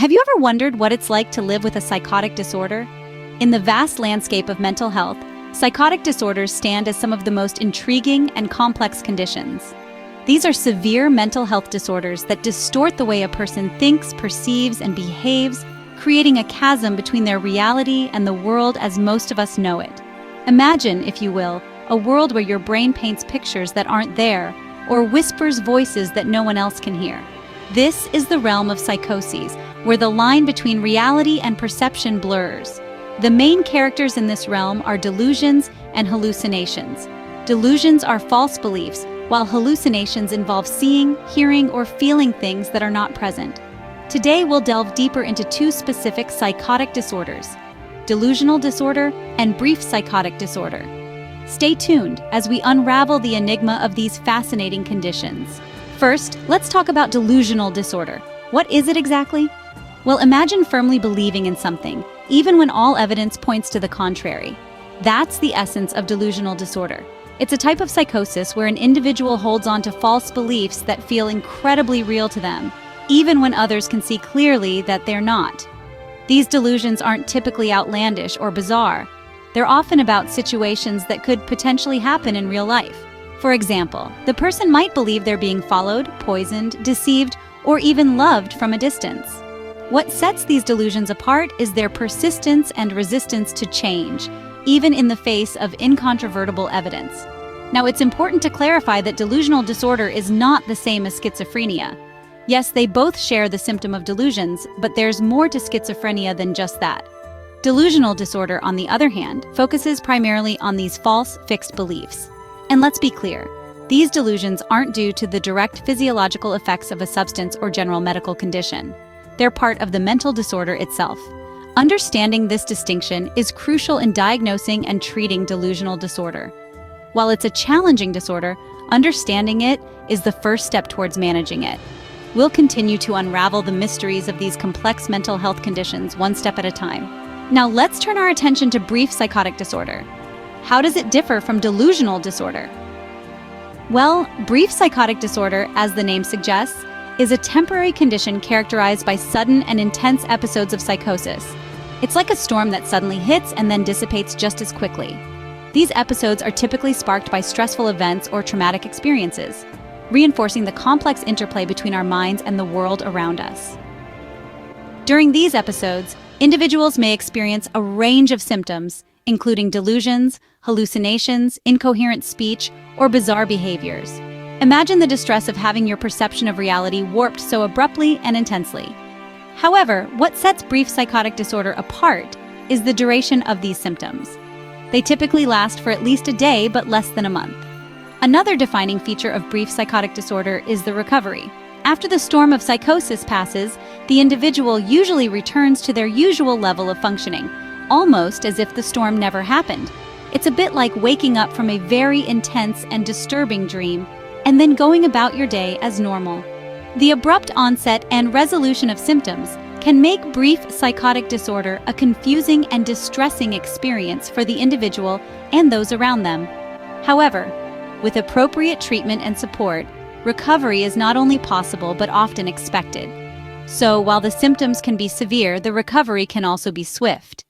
Have you ever wondered what it's like to live with a psychotic disorder? In the vast landscape of mental health, psychotic disorders stand as some of the most intriguing and complex conditions. These are severe mental health disorders that distort the way a person thinks, perceives, and behaves, creating a chasm between their reality and the world as most of us know it. Imagine, if you will, a world where your brain paints pictures that aren't there, or whispers voices that no one else can hear. This is the realm of psychoses, where the line between reality and perception blurs. The main characters in this realm are delusions and hallucinations. Delusions are false beliefs, while hallucinations involve seeing, hearing, or feeling things that are not present. Today we'll delve deeper into two specific psychotic disorders: delusional disorder and brief psychotic disorder. Stay tuned as we unravel the enigma of these fascinating conditions. First, let's talk about delusional disorder. What is it exactly? Well, imagine firmly believing in something, even when all evidence points to the contrary. That's the essence of delusional disorder. It's a type of psychosis where an individual holds on to false beliefs that feel incredibly real to them, even when others can see clearly that they're not. These delusions aren't typically outlandish or bizarre. They're often about situations that could potentially happen in real life. For example, the person might believe they're being followed, poisoned, deceived, or even loved from a distance. What sets these delusions apart is their persistence and resistance to change, even in the face of incontrovertible evidence. Now, it's important to clarify that delusional disorder is not the same as schizophrenia. Yes, they both share the symptom of delusions, but there's more to schizophrenia than just that. Delusional disorder, on the other hand, focuses primarily on these false, fixed beliefs. And let's be clear, these delusions aren't due to the direct physiological effects of a substance or general medical condition. They're part of the mental disorder itself. Understanding this distinction is crucial in diagnosing and treating delusional disorder. While it's a challenging disorder, understanding it is the first step towards managing it. We'll continue to unravel the mysteries of these complex mental health conditions one step at a time. Now let's turn our attention to brief psychotic disorder. How does it differ from delusional disorder? Well, brief psychotic disorder, as the name suggests, is a temporary condition characterized by sudden and intense episodes of psychosis. It's like a storm that suddenly hits and then dissipates just as quickly. These episodes are typically sparked by stressful events or traumatic experiences, reinforcing the complex interplay between our minds and the world around us. During these episodes, individuals may experience a range of symptoms, including delusions, hallucinations, incoherent speech, or bizarre behaviors. Imagine the distress of having your perception of reality warped so abruptly and intensely. However, what sets brief psychotic disorder apart is the duration of these symptoms. They typically last for at least a day, but less than a month. Another defining feature of brief psychotic disorder is the recovery. After the storm of psychosis passes, the individual usually returns to their usual level of functioning, almost as if the storm never happened. It's a bit like waking up from a very intense and disturbing dream, and then going about your day as normal. The abrupt onset and resolution of symptoms can make brief psychotic disorder a confusing and distressing experience for the individual and those around them. However, with appropriate treatment and support, recovery is not only possible but often expected. So, while the symptoms can be severe, the recovery can also be swift.